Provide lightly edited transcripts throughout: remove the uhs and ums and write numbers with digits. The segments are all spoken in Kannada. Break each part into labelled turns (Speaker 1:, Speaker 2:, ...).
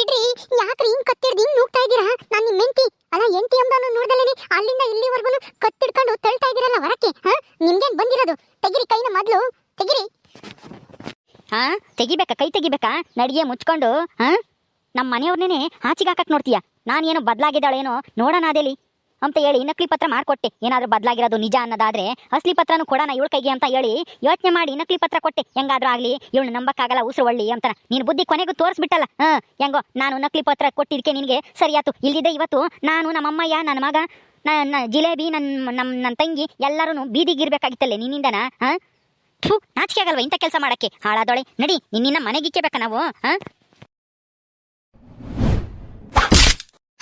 Speaker 1: ಬಿಡ್ರಿ. ಯಾಕ್ರಿ ಹಿಂಗ್ ಕತ್ತಿಡ್ದು ಹಿಂಗ್ ನೂಗ್ತಾ ಇದೀರಾ? ನಾನು ನಿಮ್ಮ ಹೆಂಡತಿ ಅಲ್ಲ, ಹೆಂಡತಿ ಎಂಬನು ನೋಡ್ದಲೇನೆ ಅಲ್ಲಿಂದ ಇಲ್ಲಿವರೆಗೂ ಕತ್ತಿಡ್ಕೊಂಡು ತಳ್ತಾ ಇದೀರಲ್ಲ ಹೊರಕ್ಕೆ. ನಿಮ್ಗೇನ್ ಬಂದಿರೋದು? ತೆಗಿರಿ ಕೈನ ಮೊದ್ಲು, ತೆಗಿರಿ.
Speaker 2: ತೆಗಿಬೇಕಾ? ಕೈ ತೆಗಿಬೇಕಾ? ನಡಿಗೆ ಮುಚ್ಕೊಂಡು ನಮ್ಮ ಮನೆಯವ್ರನ್ನೇ ಆಚೆಗೆ ಹಾಕಕ್ ನೋಡ್ತೀಯ? ನಾನೇನು ಬದಲಾಗಿದ್ದಾಳೇನೋ ನೋಡೋಣ ಅದೇಲಿ ಅಂತ ಹೇಳಿ ನಕಲಿ ಪತ್ರ ಮಾಡ್ಕೊಟ್ಟೆ. ಏನಾದ್ರೂ ಬದಲಾಗಿರೋದು ನಿಜ ಅನ್ನೋದಾದ್ರೆ ಅಸಲಿ ಪತ್ರನೂ ಕೊಡೋಣ ಇವಳ ಕೈಗೆ ಅಂತ ಹೇಳಿ ಯೋಚನೆ ಮಾಡಿ ನಕಲಿ ಪತ್ರ ಕೊಟ್ಟೆ. ಹೆಂಗಾದ್ರೂ ಆಗ್ಲಿ ಇವಳು ನಂಬಕ್ಕಾಗಲ್ಲ, ಉಸಿರು ಒಳ್ಳಿ ಅಂತಾನ. ನೀನು ಬುದ್ಧಿ ಕೊನೆಗೂ ತೋರಿಸ್ಬಿಟ್ಟಲ್ಲ. ಹೆಂಗೋ ನಾನು ನಕಲಿ ಪತ್ರ ಕೊಟ್ಟಿದ್ದಕ್ಕೆ ನಿನಗೆ ಸರಿಯಾತು. ಇಲ್ಲಿದೆ ಇವತ್ತು ನಾನು, ನಮ್ಮಮ್ಮಯ್ಯ, ನನ್ನ ಮಗ, ನನ್ನ ಜಿಲೇಬಿ, ನನ್ನ ತಂಗಿ ಎಲ್ಲರೂ ಬೀದಿಗಿರ್ಬೇಕಾಗಿತ್ತಲ್ಲೇ ನಿನ್ನಿಂದನ. ನಾಚಿಕೆ ಆಗಲ್ವಾ ಇಂಥ ಕೆಲಸ ಮಾಡಕ್ಕೆ? ಹಾಳಾದೊಳೆ, ನಡಿ ನಿನ್ನ ಮನೆಗಿಕ್ಕೇಬೇಕಾ ನಾವು?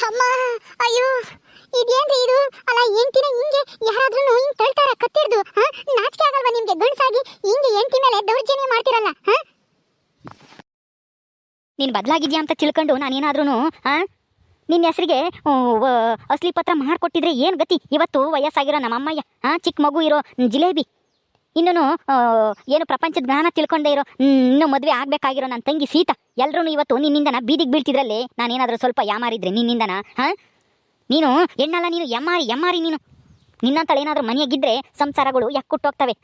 Speaker 1: ಅಮ್ಮ, ಅಯ್ಯೋ ಇದೇನ್ರಿ ಇದು? ಅಲ್ಲ, ಹೆಂಡತಿನ ಹಿಂಗೆ ಯಾರಾದ್ರೂ ಹಿಂಗ್ ತಳ್ತಾರ ಕತ್ತಿಡ್ದು? ನಾಚಿಕೆ ಆಗಲ್ವಾ ನಿಮ್ಗೆ? ಗಂಡಸಾಗಿ ಹಿಂಗೆ ಹೆಂಡತಿ ಮೇಲೆ ದೌರ್ಜನ್ಯ ಮಾಡ್ತಿರಲ್ಲ.
Speaker 2: ನೀನು ಬದಲಾಗಿದ್ಯಾ ಅಂತ ತಿಳ್ಕೊಂಡು ನಾನೇನಾದ್ರೂ ನಿನ್ನ ಹೆಸರಿಗೆ ಅಸಲಿ ಪತ್ರ ಮಾಡಿಕೊಟ್ಟಿದ್ರೆ ಏನು ಗತಿ? ಇವತ್ತು ವಯಸ್ಸಾಗಿರೋ ನಮ್ಮಮ್ಮಯ್ಯ, ಚಿಕ್ಕ ಮಗು ಇರೋ ಜಿಲೇಬಿ, ಇನ್ನೂ ಏನು ಪ್ರಪಂಚದ ಜ್ಞಾನ ತಿಳ್ಕೊಂಡೇ ಇರೋ, ಇನ್ನೂ ಮದುವೆ ಆಗಬೇಕಾಗಿರೋ ನನ್ನ ತಂಗಿ ಸೀತಾ, ಎಲ್ಲರೂ ಇವತ್ತು ನಿನ್ನಿಂದನ ಬೀದಿಗೆ ಬೀಳ್ತಿದ್ರಲ್ಲಿ ನಾನೇನಾದರೂ ಸ್ವಲ್ಪ ಯಾಮಾರಿದ್ರೆ ನಿನ್ನಿಂದನ? ನೀನು ಹೆಣ್ಣಲ್ಲ, ನೀನು ಎಮ್ಮಾರಿ ನೀನು. ನಿನ್ನಂತಳು ಏನಾದರೂ ಮನೆಯಾಗಿದ್ದರೆ ಸಂಸಾರಗಳು ಯಾಕುಟ್ಟೋಗ್ತವೆ.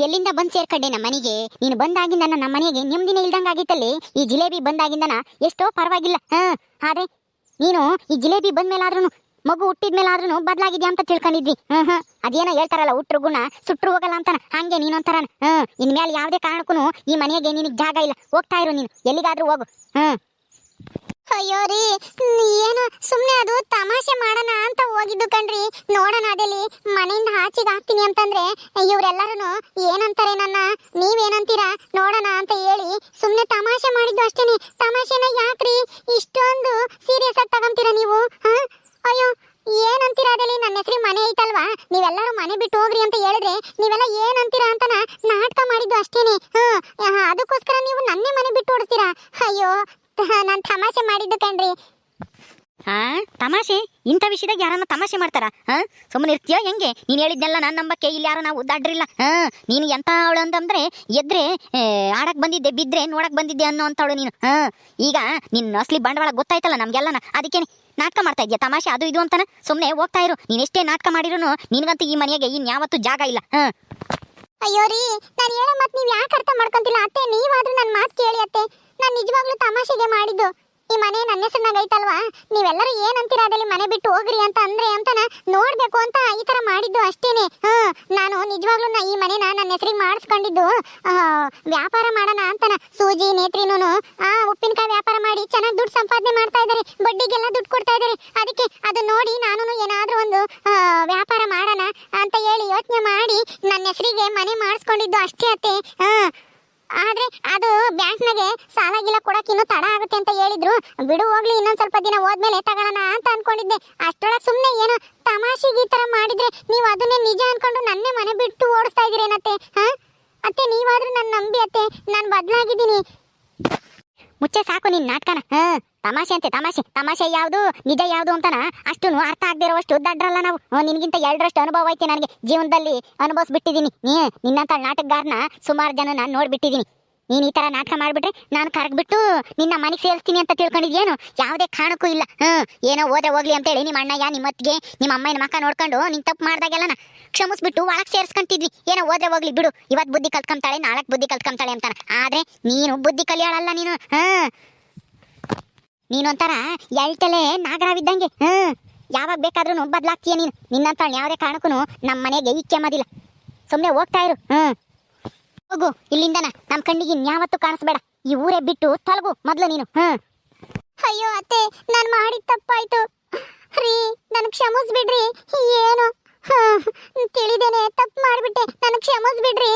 Speaker 1: ಎಲ್ಲಿಂದ ಬಂದು ಸೇರ್ಕೊಂಡೆ ನಮ್ಮ ಮನೆಗೆ? ನೀನು ಬಂದಾಗಿಂದ ನಮ್ಮ ಮನೆಗೆ ನೆಮ್ಮದಿನೇ ಇಲ್ದಂಗಾಗಿತ್ತಲ್ಲಿ. ಈ ಜಿಲೇಬಿ ಬಂದಾಗಿಂದನ ಎಷ್ಟೋ ಪರವಾಗಿಲ್ಲ. ಆದ್ರೆ ನೀನು ಈ ಜಿಲೇಬಿ ಬಂದ್ಮೇಲಾದ್ರೂ, ಮಗು ಹುಟ್ಟಿದ್ಮೇಲಾದ್ರೂ ಬದಲಾಗಿದ್ಯಾ ಅಂತ ತಿಳ್ಕೊಂಡಿದ್ವಿ. ಅದೇನೋ ಹೇಳ್ತಾರಲ್ಲ, ಹುಟ್ರು ಗುಣ ಸುಟ್ರು ಹೋಗಲ್ಲ ಅಂತಾನ, ಹಂಗೆ ನೀನೊಂಥರ. ಇನ್ಮೇಲೆ ಯಾವುದೇ ಕಾರಣಕ್ಕೂ ಈ ಮನೆಗೆ ನಿನಗೆ ಜಾಗ ಇಲ್ಲ. ಹೋಗ್ತಾ ಇರು ನೀನು, ಎಲ್ಲಿಗಾದ್ರೂ ಹೋಗು. ಅಯ್ಯೋ ರೀ, ಏನು ಸುಮ್ಮನೆ ಅದು ತಮಾಷೆ ಮಾಡೋಣ ಅಂತ ಹೋಗಿದ್ದು ಕಣ್ರಿ. ನೋಡೋಣ ಅದೇಲಿ ಮನೆಯಿಂದ ಆಚೆಗೆ ಹಾಕ್ತೀನಿ ಅಂತಂದ್ರೆ ಇವರೆಲ್ಲರೂ ಏನಂತಾರೆ ನನ್ನ, ನೀವೇನಂತೀರಾ ನೋಡೋಣ ಅಂತ ಹೇಳಿ ಸುಮ್ಮನೆ ತಮಾಷೆ ಮಾಡಿದ್ದು ಅಷ್ಟೇನೆ. ತಮಾಷೆನ ಯಾಕ್ರಿ ಇಷ್ಟೊಂದು ಸೀರಿಯಸ್ ಆಗಿ ತಗೊಂತೀರಾ ನೀವು? ಅಯ್ಯೋ ಏನಂತೀರಾ ಅದೇಲಿ? ನನ್ನ ಹೆಸರು ಮನೆ ಐತಲ್ವಾ, ನೀವೆಲ್ಲರೂ ಮನೆ ಬಿಟ್ಟು ಹೋಗ್ರಿ ಅಂತ ಹೇಳಿದ್ರೆ ನೀವೆಲ್ಲ ಏನಂತೀರಾ ಅಂತ ನಾಟಕ ಮಾಡಿದ್ದು ಅಷ್ಟೇನೆ. ಅದಕ್ಕೋಸ್ಕರ ನೀವು ನನ್ನೇ ಮನೆ ಬಿಟ್ಟು ಓಡಿಸ್ತೀರಾ? ಅಯ್ಯೋ, ನಾನು ತಮಾಷೆ ಮಾಡಿದ್ದು ಕಣ್ರಿ.
Speaker 2: ತಮಾಷೆ? ಇಂಥ ವಿಷಯದಾಗ ಯಾರನ್ನ ತಮಾಷೆ ಮಾಡ್ತಾರ? ಸುಮ್ಮನೆ ಇರ್ತೀಯ ಹೆಂಗೆ? ನೀನು ಹೇಳಿದ್ನೆಲ್ಲ ನಾನು ನಂಬಕ್ಕೆ ಇಲ್ಲಿ ಯಾರು ನಾವು ಉದ್ದಾಡ್ರಿಲ್ಲ. ನೀನು ಎಂತ ಅವಳು ಅಂತಂದ್ರೆ ಎದ್ರೆ ಆಡಕ್ ಬಂದಿದ್ದೆ, ಬಿದ್ರೆ ನೋಡಕ್ ಬಂದಿದ್ದೆ ಅನ್ನೋ ಅಂತವಳು ನೀನು. ಈಗ ನಿನ್ನ ಅಸಲಿ ಬಂಡವಾಳ ಗೊತ್ತಾಯ್ತಲ್ಲ ನಮ್ಗೆಲ್ಲನ, ಅದಕ್ಕೆ ನಾಟಕ ಮಾಡ್ತಾ ಇದೆಯಾ ತಮಾಷೆ ಅದು ಇದು ಅಂತಾನೆ. ಸುಮ್ಮನೆ ಹೋಗ್ತಾ ಇರು. ನೀನು ಎಷ್ಟೇ ನಾಟಕ ಮಾಡಿರೂ ನಿನಗಂತೂ ಈ ಮನೆಗೆ ಇನ್ಯಾವತ್ತೂ ಜಾಗ ಇಲ್ಲ.
Speaker 1: ಅಯ್ಯೋ ರೀ, ನಾನು ಹೇಳೋ ಮತ್ತೆ ನೀವು ಯಾಕೆ ಅರ್ಥ ಮಾಡ್ಕೊಂತಿಲ್ಲ ಅತ್ತೆ? ನೀವಾದ್ರೂ ನನ್ನ ಮಾತು ಕೇಳಿ ಅತ್ತೆ. ನಾನು ನಿಜವಾಗ್ಲೂ ತಮಾಷೆಗೆ ಮಾಡಿದ್ದು. ಈ ಮನೆ ನನ್ನ ಹೆಸರಿನಾಗ ಐತಲ್ವಾ, ನೀವೆಲ್ಲರೂ ಏನಂತೀರಾ ಅದಲ್ಲಿ ಮನೆ ಬಿಟ್ಟು ಹೋಗ್ರಿ ಅಂತ ಅಂದ್ರೆ ಅಂತನ ನೋಡ್ಬೇಕು ಅಂತ ಈ ತರ ಮಾಡಿದ್ದು ಅಷ್ಟೇನೆ. ನಾನು ನಿಜವಾಗ್ಲೂ ಈ ಮನೆನ ನನ್ನ ಹೆಸರಿಗೆ ಮಾಡಿಸ್ಕೊಂಡಿದ್ದು ವ್ಯಾಪಾರ ಮಾಡೋಣ ಅಂತನ. ಸೂಜಿ ನೇತ್ರಿನೂ ಉಪ್ಪಿನಕಾಯಿ ವ್ಯಾಪಾರ ಮಾಡಿ ಚೆನ್ನಾಗಿ ದುಡ್ಡು ಸಂಪಾದನೆ ಮಾಡ್ತಾ ಇದ್ದಾರೆ, ಬಡ್ಡಿಗೆಲ್ಲ ದುಡ್ಡು ಕೊಡ್ತಾ ಇದ್ದಾರೆ. ಅದಕ್ಕೆ ಅದು ನೋಡಿ ನಾನು ಏನಾದ್ರೂ ಒಂದು ವ್ಯಾಪಾರ ಮಾಡೋಣ ಅಂತ ಹೇಳಿ ಯೋಚನೆ ಮಾಡಿ ನನ್ನ ಹೆಸರಿಗೆ ಮನೆ ಮಾಡಿಸ್ಕೊಂಡಿದ್ದು ಅಷ್ಟೇ ಅತ್ತೆ. ಆದ್ರೆ ಅದು ಬ್ಯಾಂಕ್ನಾಗೆ ಸಾಲ ಗಿಲ ಕೊಡಕ್ಕೆ ಇನ್ನೂ ತಡ ಆಗುತ್ತೆ ಅಂತ ಹೇಳಿದ್ರು. ಬಿಡು ಹೋಗ್ಲಿ, ಇನ್ನೊಂದ್ ಸ್ವಲ್ಪ ದಿನ ಹೋದ್ಮೇಲೆ ತಗೊಳ್ಳೋಣ ಅಂತ ಅನ್ಕೊಂಡಿದ್ದೆ. ಅಷ್ಟೊಳಗೆ ಸುಮ್ಮನೆ ಏನೋ ತಮಾಷೆಗೆ ಈ ತರ ಮಾಡಿದ್ರೆ ನೀವು ಅದನ್ನೇ ನಿಜ ಅನ್ಕೊಂಡು ನನ್ನೇ ಮನೆ ಬಿಟ್ಟು ಓಡಿಸ್ತಾ ಇದೀರೇನತ್ತೆ? ಅತ್ತೆ ನೀವಾದ್ರೂ ನನ್ನ ನಂಬಿ ಅತ್ತೆ, ನಾನು ಬದಲಾಗಿದ್ದೀನಿ.
Speaker 2: ಮುಚ್ಚೆ ಸಾಕು ನಿನ್ ನಾಟಕನ. ತಮಾಷೆ ಅಂತೆ ತಮಾಷೆ. ತಮಾಷೆ ಯಾವುದು ನಿಜ ಯಾವುದು ಅಂತಾನ ಅಷ್ಟು ಅರ್ಥ ಆಗದೆ ಇರೋವಷ್ಟು ದಡ್ರಲ್ಲ ನಾವು. ನಿನ್ಗಿಂತ 2ರಷ್ಟು ಅನುಭವ ಐತೆ ನನಗೆ ಜೀವನದಲ್ಲಿ, ಅನುಭವಿಸ್ಬಿಟ್ಟಿದ್ದೀನಿ. ನಿನ್ನಂತ ನಾಟಕಗಾರನ ಸುಮಾರು ಜನ ನಾನು ನೋಡ್ಬಿಟ್ಟಿದ್ದೀನಿ. ನೀನು ಈ ತರ ನಾಟಕ ಮಾಡ್ಬಿಟ್ರೆ ನಾನು ಕರಗ್ಬಿಟ್ಟು ನಿನ್ನ ಮನೆಗೆ ಸೇರಿಸ್ತೀನಿ ಅಂತ ತಿಳ್ಕೊಂಡಿದ್ಯೇನು? ಯಾವುದೇ ಕಾರಣಕ್ಕೂ ಇಲ್ಲ. ಏನೋ ಹೋದ್ರೆ ಹೋಗ್ಲಿ ಅಂತೇಳಿ ನಿಮ್ಮ ಅಣ್ಣಯ್ಯ, ನಿಮ್ಮ ಅತ್ತಿಗೆ, ನಿಮ್ಮ ಅಮ್ಮನ ಮಕ್ಕ ನೋಡ್ಕೊಂಡು ನೀನು ತಪ್ಪು ಮಾಡ್ದಾಗೆಲ್ಲ ಕ್ಷಮಿಸ್ಬಿಟ್ಟು ಒಳಗೆ ಸೇರಿಸ್ಕೊಂತಿದ್ವಿ. ಏನೋ ಹೋದ್ರೆ ಹೋಗ್ಲಿ ಬಿಡು, ಇವತ್ತು ಬುದ್ಧಿ ಕಲ್ತ್ಕೊಂತಾಳೆ, ನಾಳಕ್ಕೆ ಬುದ್ಧಿ ಕಲ್ತ್ಕೊಂತಾಳೆ ಅಂತಾನೆ. ಆದ್ರೆ ನೀನು ಬುದ್ಧಿ ಕಲಿಯಾಳಲ್ಲ ನೀನು. ನೀನೊಂಥರ ಎಳ್ತಲೆ ನಾಗರಾವಿದ್ದಂಗೆ. ಯಾವಾಗ ಬೇಕಾದ್ರೂ ಬದಲಾಗ್ತೀಯ ನೀನು. ನಿನ್ನಂತ ಯಾವುದೇ ಕಾರಣಕ್ಕೂ ನಮ್ಮ ಮನೆಗೆ ಇಕ್ಕೆ ಮದಿಲ್ಲ. ಸುಮ್ಮನೆ ಹೋಗ್ತಾ ಇರು. ಹೋಗು ಇಲ್ಲಿಂದನ, ನಮ್ಮ ಕಣ್ಣಿಗೆ ಯಾವತ್ತೂ ಕಾಣಿಸ್ಬೇಡ. ಈ ಊರೇ ಬಿಟ್ಟು ತೊಲಗು ಮೊದಲು ನೀನು.
Speaker 1: ಅಯ್ಯೋ ಅತ್ತೆ, ನಾನು ಮಾಡಿದ ತಪ್ಪಾಯ್ತು ರೀ, ನನ್ ಕ್ಷಮಿಸ್ಬಿಡ್ರಿ. ಏನು ತಿಳಿದೇನೆ ತಪ್ಪು ಮಾಡ್ಬಿಟ್ಟೆ, ನನ್ ಕ್ಷಮಿಸ್ಬಿಡ್ರಿ.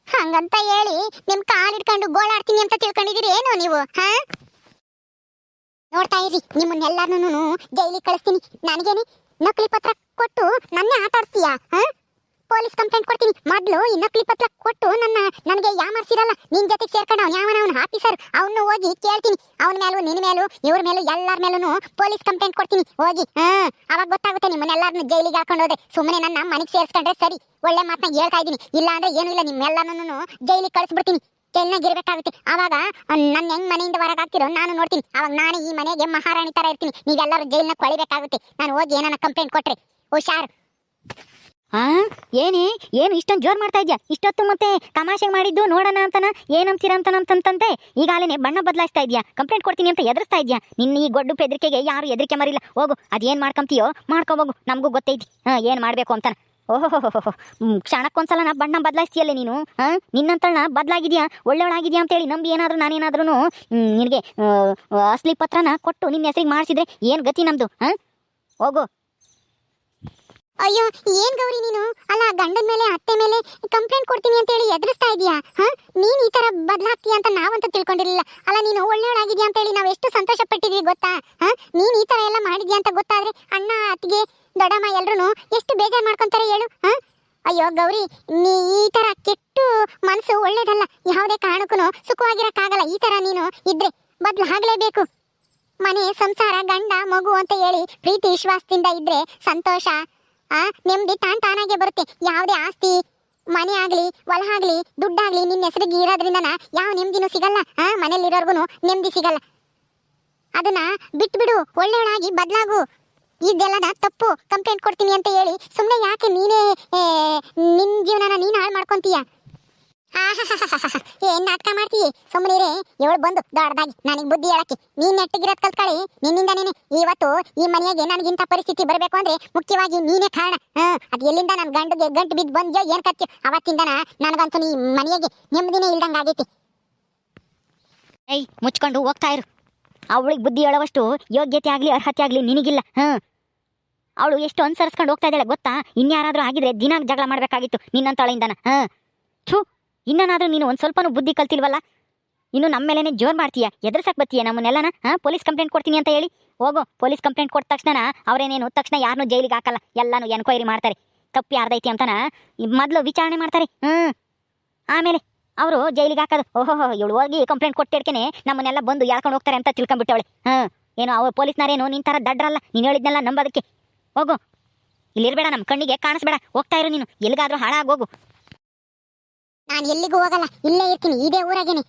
Speaker 1: ಹಂಗಂತ ಹೇಳಿ ನಿಮ್ ಕಾಲಿಡ್ಕೊಂಡು ಗೋಳಾಡ್ತೀನಿ ಅಂತ ತಿಳ್ಕೊಂಡಿದ್ದೀರಿ ಏನು ನೀವು? ನೋಡ್ತಾ ಇರಿ, ನಿಮ್ಮನ್ನೆಲ್ಲರನ್ನೂ ಜೈಲಿಗೆ ಕಳಿಸ್ತೀನಿ. ನನಗೇನೆ ನಕಲಿ ಪತ್ರ ಕೊಟ್ಟು ನನ್ನೇ ಆಟ ಆಡ್ತೀಯಾ? ಪೊಲೀಸ್ ಕಂಪ್ಲೇಂಟ್ ಕೊಡ್ತೀನಿ. ಮೊದಲು ಈ ನಕಲಿ ಪತ್ರ ಕೊಟ್ಟು ನನಗೆ ಯಾಮರ್ಸಿರಲ್ಲ, ನಿನ್ ಜೊತೆಗೆ ಸೇರ್ಕೊಂಡು ಅವನ ಆಫೀಸರ್ ಅವನು ಹೋಗಿ ಕೇಳ್ತೀನಿ. ಅವನ ಮೇಲೂ, ನಿನ್ನ ಮೇಲೂ, ಇವ್ರ ಮೇಲೂ, ಎಲ್ಲರ ಮೇಲೂ ಪೊಲೀಸ್ ಕಂಪ್ಲೇಂಟ್ ಕೊಡ್ತೀನಿ ಹೋಗಿ. ಅವಾಗ ಗೊತ್ತಾಗುತ್ತೆ ನಿಮ್ಮನ್ನೆಲ್ಲರನ್ನು ಜೈಲಿಗೆ ಹಾಕೊಂಡು ಹೋದ್ರೆ. ಸುಮ್ಮನೆ ನನ್ನ ಮನೆಗೆ ಸೇರಿಸ್ಕೊಂಡ್ರೆ ಸರಿ. ಒಳ್ಳೆ ಮಾತನ್ನ ಹೇಳ್ತಾ ಇದ್ದೀನಿ. ಇಲ್ಲ ಅಂದ್ರೆ ಏನೂ ಇಲ್ಲ, ನಿಮ್ಮೆಲ್ಲನೂ ಜೈಲಿಗೆ ಕಳಿಸ್ಬಿಡ್ತೀನಿ. ಜೈಲ್ನಾಗ ಇರ್ಬೇಕಾಗುತ್ತೆ. ಆವಾಗ ನನ್ನ ಹೆಂಗ್ ಮನೆಯಿಂದ ಹೊರಗಾಗ್ತಿರೋ ನಾನು ನೋಡ್ತೀನಿ. ಅವಾಗ ನಾನು ಈ ಮನೆಗೆ ಮಹಾರಾಣಿ ತರ ಇರ್ತೀನಿ. ನೀವೆಲ್ಲರೂ ಜೈಲ್ನಾಗ ಕೊಳಿಬೇಕಾಗುತ್ತೆ. ನಾನು ಹೋಗಿ ಏನಾನ ಕಂಪ್ಲೇಂಟ್ ಕೊಟ್ರೆ ಹುಷಾರ್.
Speaker 2: ಆ ಏನೇ ಏನು ಇಷ್ಟೊಂದು ಜೋರ್ ಮಾಡ್ತಾ ಇದ್ಯಾ? ಇಷ್ಟೊತ್ತು ಮತ್ತೆ ತಮಾಷೆಗೆ ಮಾಡಿದ್ದು ನೋಡೋಣ ಅಂತನ ಏನಂತೀರ ಅಂತಂತೆ ಈಗಾಗಲೇ ಬಣ್ಣ ಬದಲಾಯಿಸ್ತಾ ಇದ್ಯಾ? ಕಂಪ್ಲೇಂಟ್ ಕೊಡ್ತೀನಿ ಅಂತ ಎದುರಿಸ್ತಾ ಇದ್ಯಾ? ನಿನ್ನ ಈ ಗೊಡ್ಡು ಬೆದರಿಕೆಗೆ ಯಾರು ಹೆದರಿಕೆ ಮರಿಲ್ಲ. ಹೋಗು, ಅದೇನು ಮಾಡ್ಕೊಂತೀಯೋ ಮಾಡ್ಕೋಬೋಗು, ನಮಗೂ ಗೊತ್ತೈತಿ ಏನು ಮಾಡಬೇಕು ಅಂತಾನ. ಓಹೋ ಕ್ಷಣಕ್ಕೊಂದ್ಸಲ ನಾ ಬಣ್ಣ ಬದಲಾಯಿಸ್ತೀಯಲ್ಲೇ ನೀನು. ನಿನ್ನಂತಳನ್ನ ಬದಲಾಗಿದ್ಯಾ, ಒಳ್ಳೆಯವಳಾಗಿದ್ಯಾ ಅಂತೇಳಿ ನಂಬಿ ನಾನೇನಾದ್ರೂ ನಿನಗೆ ಅಸಲಿ ಪತ್ರನ ಕೊಟ್ಟು ನಿನ್ನ ಹೆಸರಿಗೆ ಮಾಡಿಸಿದ್ರೆ ಏನು ಗತಿ ನಮ್ದು? ಹೋಗು.
Speaker 1: ಅಯ್ಯೋ ಏನ್ ಗೌರಿ ನೀನು? ಅಲ್ಲ, ಗಂಡನ ಮೇಲೆ ಅತ್ತೆ ಮೇಲೆ ಕಂಪ್ಲೇಂಟ್ ಕೊಡ್ತೀನಿ ಅಂತ ಹೇಳಿ ಎದುರಿಸ್ತಾ ಇದೀಯಾ? ನೀನ್ ಈ ತರ ಬದಲಾಗ್ತೀಯ ಅಂತ ನಾವಂತೂ ತಿಳ್ಕೊಂಡಿರ್ಲಿಲ್ಲ. ಅಲ್ಲ, ನೀನು ಒಳ್ಳೆಯವಳಾಗಿದ್ಯಾ ಅಂತ ಹೇಳಿ ನಾವು ಎಷ್ಟು ಸಂತೋಷ ಪಟ್ಟಿದ್ವಿ ಗೊತ್ತಾ? ನೀನ್ ಈ ತರ ಎಲ್ಲ ಮಾಡಿದ್ಯಾ ಅಂತ ಗೊತ್ತಾದ್ರೆ ಅಣ್ಣ, ಅತ್ತಿಗೆ, ದೊಡ್ಡಮ್ಮ ಎಲ್ರು ಎಷ್ಟು ಬೇಜಾರ್ ಮಾಡ್ಕೊಂತಾರೆ ಹೇಳು. ಅಯ್ಯೋ ಗೌರಿ, ನೀ ಈ ತರ ಕೆಟ್ಟು ಮನಸ್ಸು ಒಳ್ಳೇದಲ್ಲ. ಯಾವುದೇ ಕಾರಣಕ್ಕೂ ಸುಖವಾಗಿರಕ್ಕಾಗಲ್ಲ. ಈ ತರ ನೀನು ಇದ್ರೆ ಬದಲಾಗಲೇಬೇಕು. ಮನೆ, ಸಂಸಾರ, ಗಂಡ, ಮಗು ಅಂತ ಹೇಳಿ ಪ್ರೀತಿ ವಿಶ್ವಾಸದಿಂದ ಇದ್ರೆ ಸಂತೋಷ, ನೆಮ್ಮದಿ ತಾನಾಗೆ ಬರುತ್ತೆ. ಯಾವುದೇ ಆಸ್ತಿ, ಮನೆ ಆಗ್ಲಿ, ಹೊಲ ಆಗ್ಲಿ, ದುಡ್ಡಾಗ್ಲಿ ನಿನ್ನ ಹೆಸರಿಗೆ ಇರೋದ್ರಿಂದ ಯಾವ ನೆಮ್ಮದಿನೂ ಸಿಗಲ್ಲ. ಮನೇಲಿರೋರ್ಗು ನೆಮ್ಮದಿ ಸಿಗಲ್ಲ. ಅದನ್ನ ಬಿಟ್ಬಿಡು, ಒಳ್ಳೆಯವಳಾಗಿ ಬದಲಾಗು. ಇದೆಲ್ಲನ ತಪ್ಪು. ಕಂಪ್ಲೇಂಟ್ ಕೊಡ್ತೀನಿ ಅಂತ ಹೇಳಿ ಸುಮ್ಮನೆ ಯಾಕೆ ನೀನೇ ನಿನ್ನ ಜೀವನನ ನೀನು ಹಾಳು ಮಾಡ್ಕೊಂತೀಯ? ಏನ್ ನಾಟಕ ಮಾಡ್ತೀಯ? ಸುಮ್ಮನಿರೇ. ಇವಳು ಬಂದು ದೊಡ್ಡದಾಗಿ ನನಗೆ ಬುದ್ಧಿ ಹೇಳಕ್ಕೆ. ನೀನ್ ನೆಟ್ಟಿಗಿರೋದ್ ಕಲ್ತ್ಕೊಳ್ಳಿ. ನಿನ್ನಿಂದನೇನೆ ಇವತ್ತು ಈ ಮನೆಗೆ ನನಗಿಂತ ಪರಿಸ್ಥಿತಿ ಬರಬೇಕು ಅಂದ್ರೆ ಮುಖ್ಯವಾಗಿ ನೀನೇ ಕಾರಣ. ಅದು ಎಲ್ಲಿಂದ ನನ್ನ ಗಂಡು ಬಿದ್ದು ಬಂದ್ಯೋ ಏನ್ ಕತ್ತೀಯೋ ಅವತ್ತಿಂದ ನನಗಂತೂ ಈ ಮನೆಗೆ ನೆಮ್ಮದಿನೇ ಇಲ್ದಂಗೆ ಆಗೈತಿ.
Speaker 2: ಏಯ್, ಮುಚ್ಕೊಂಡು ಹೋಗ್ತಾ ಇರು. ಅವಳಿಗೆ ಬುದ್ಧಿ ಹೇಳೋವಷ್ಟು ಯೋಗ್ಯತೆ ಆಗಲಿ ಅರ್ಹತೆ ಆಗಲಿ ನಿನಗಿಲ್ಲ. ಅವಳು ಎಷ್ಟು ಅನುಸರಿಸ್ಕೊಂಡು ಹೋಗ್ತಾ ಇದ್ದಾಳೆ ಗೊತ್ತಾ? ಇನ್ಯಾರಾದ್ರೂ ಆಗಿದ್ರೆ ದಿನ ಜಗಳ ಮಾಡಬೇಕಾಗಿತ್ತು ನಿನ್ನಂತಳಿಂದನ. ಇನ್ನನಾದ್ರೂ ನೀನು ಒಂದು ಸ್ವಲ್ಪನೂ ಬುದ್ಧಿ ಕಲ್ತಿಲ್ವಲ್ಲ. ಇನ್ನು ನಮ್ಮ ಮೇಲೇನೆ ಜೋರ್ ಮಾಡ್ತೀಯ, ಎದುರ್ಸಕ್ ಬತ್ತೀಯ ನಮ್ಮನ್ನೆಲ್ಲನ. ಪೊಲೀಸ್ ಕಂಪ್ಲೇಂಟ್ ಕೊಡ್ತೀನಿ ಅಂತ ಹೇಳಿ ಹೋಗು. ಪೊಲೀಸ್ ಕಂಪ್ಲೇಂಟ್ ಕೊಟ್ಟ ತಕ್ಷಣ ಅವರೇನೇನು ತಕ್ಷಣ ಯಾರನ್ನೂ ಜೈಲಿಗೆ ಹಾಕಲ್ಲ. ಎಲ್ಲಾನು ಎನ್ಕ್ವೈರಿ ಮಾಡ್ತಾರೆ. ತಪ್ಪು ಯಾರ್ದೈತಿ ಅಂತಾನ ಮೊದಲು ವಿಚಾರಣೆ ಮಾಡ್ತಾರೆ. ಆಮೇಲೆ ಅವರು ಜೈಲಿಗೆ ಹಾಕೋದು. ಓಹೋ, ಇವಳು ಹೋಗಿ ಕಂಪ್ಲೇಂಟ್ ಕೊಟ್ಟಿಡ್ಕೇನೆ ನಮ್ಮನ್ನೆಲ್ಲ ಬಂದು ಎಳ್ಕೊಂಡು ಹೋಗ್ತಾರೆ ಅಂತ ತಿಳ್ಕೊಂಡ್ಬಿಟ್ಟವಳೆ. ಏನು ಅವ್ರು ಪೊಲೀಸ್ನರೇನು ನಿನ್ನ ಥರ ದಡ್ರಲ್ಲ. ನೀನು ಹೇಳಿದ್ನೆಲ್ಲ ನಂಬೋದಕ್ಕೆ. ಹೋಗು, ಇಲ್ಲಿರ್ಬೇಡ, ನಮ್ಮ ಕಣ್ಣಿಗೆ ಕಾಣಿಸ್ಬೇಡ. ಹೋಗ್ತಾ ಇರು ನೀನು, ಎಲ್ಲಿಗಾದ್ರೂ ಹಾಳಾಗೋಗು.
Speaker 1: ನಾನು ಎಲ್ಲಿಗೂ ಹೋಗಲ್ಲ, ಇಲ್ಲೇ ಇರ್ತೀನಿ, ಇದೇ ಊರಾಗೇನೆ.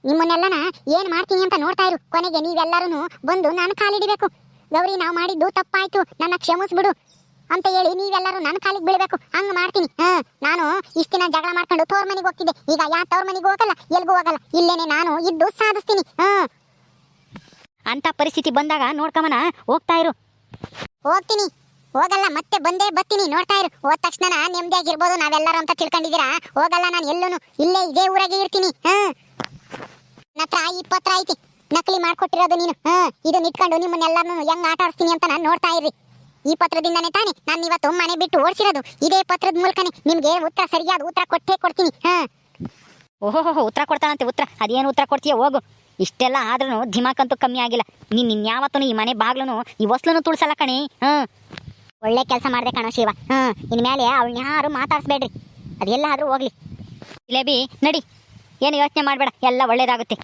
Speaker 1: ನಿಮ್ಮನ್ನೆಲ್ಲನ ಏನ್ ಮಾಡ್ತೀನಿ ಅಂತ ನೋಡ್ತಾ ಇರು. ಕೊನೆಗೆ ನೀವೆಲ್ಲರೂ ಬಂದು ನಾನು ಕಾಲಿಡಿಬೇಕು. ಗೌರಿ, ನಾವು ಮಾಡಿದ್ದು ತಪ್ಪಾಯ್ತು, ನನ್ನ ಕ್ಷಮಿಸ್ಬಿಡು ಅಂತ ಹೇಳಿ ನೀವೆಲ್ಲರೂ ನನ್ನ ಕಾಲಿಗೆ ಬೀಳ್ಬೇಕು. ಹಂಗ ಮಾಡ್ತೀನಿ. ನಾನು ಇಷ್ಟ ದಿನ ಜಗಳ ಮಾಡ್ಕೊಂಡು ತೋರ್ ಮನೆಗೆ ಹೋಗ್ತಿದ್ದೆ. ಈಗ ಯಾ ತೋರ್ ಮನೆಗೆ ಹೋಗಲ್ಲ, ಎಲ್ಗೂ ಹೋಗಲ್ಲ. ಇಲ್ಲೇನೆ ನಾನು ಇದ್ದು ಸಾಧಿಸ್ತೀನಿ.
Speaker 2: ಅಂತ ಪರಿಸ್ಥಿತಿ ಬಂದಾಗ ನೋಡ್ಕಮನ ಹೋಗ್ತಾ ಇರು.
Speaker 1: ಹೋಗ್ತೀನಿ, ಹೋಗಲ್ಲ, ಮತ್ತೆ ಬಂದೇ ಬರ್ತೀನಿ. ನೋಡ್ತಾ ಇರು. ಹೋದ ತಕ್ಷಣ ನೆಮ್ಮದಿಯಾಗಿರ್ಬೋದು ನಾವೆಲ್ಲರೂ ಅಂತ ತಿಳ್ಕೊಂಡಿದ್ದೀರಾ? ಹೋಗಲ್ಲ ನಾನು ಎಲ್ಲೂನು, ಇಲ್ಲೇ ಇದೇ ಊರಾಗೆ ಇರ್ತೀನಿ. ನತ್ರ ಈ ಪತ್ರ ಐತಿ, ನಕಲಿ ಮಾಡ್ಕೊಟ್ಟಿರೋದು ನೀನು. ಇದನ್ನ ಇಟ್ಕೊಂಡು ನಿಮ್ಮನ್ನೆಲ್ಲರೂ ಹೆಂಗ್ ಆಟ ಆಡಿಸ್ತೀನಿ ಅಂತ ನಾನು ನೋಡ್ತಾ ಇರ್ರಿ. ಈ ಪತ್ರದಿಂದಾನೇ ತಾನೆ ನಾನು ಇವತ್ತು ಮನೆ ಬಿಟ್ಟು ಓಡಿಸಿರೋದು. ಇದೇ ಪತ್ರದ ಮೂಲಕನೇ ನಿಮ್ಗೆ ಉತ್ತರ, ಸರಿಯಾದ ಉತ್ತರ ಕೊಟ್ಟೇ ಕೊಡ್ತೀನಿ.
Speaker 2: ಓಹೋ, ಉತ್ತರ ಕೊಡ್ತಾನಂತೆ. ಉತ್ತರ ಅದೇನು ಉತ್ತರ ಕೊಡ್ತೀಯ? ಹೋಗು. ಇಷ್ಟೆಲ್ಲ ಆದ್ರೂ ಧಿಮಾಕಂತೂ ಕಮ್ಮಿ ಆಗಿಲ್ಲ. ನೀನು ಇನ್ಯಾವತ್ತೂ ಈ ಮನೆ ಬಾಗ್ಲೂ ಈ ಹೊಸ್ಲೂ ತುಳ್ಸಲ್ಲ ಕಣಿ.
Speaker 1: ಒಳ್ಳೆ ಕೆಲಸ ಮಾಡ್ದೆ ಕಣೋ ಶಿವ. ಇನ್ಮೇಲೆ ಅವಳನ್ನ ಯಾರು ಮಾತಾಡ್ಸ್ಬೇಡ್ರಿ. ಅದೆಲ್ಲ ಆದ್ರೂ ಹೋಗ್ಲಿ.
Speaker 2: ಜಿಲೇಬಿ ನಡಿ, ಏನು ಯೋಚನೆ ಮಾಡಬೇಡ, ಎಲ್ಲ ಒಳ್ಳೇದಾಗುತ್ತೆ.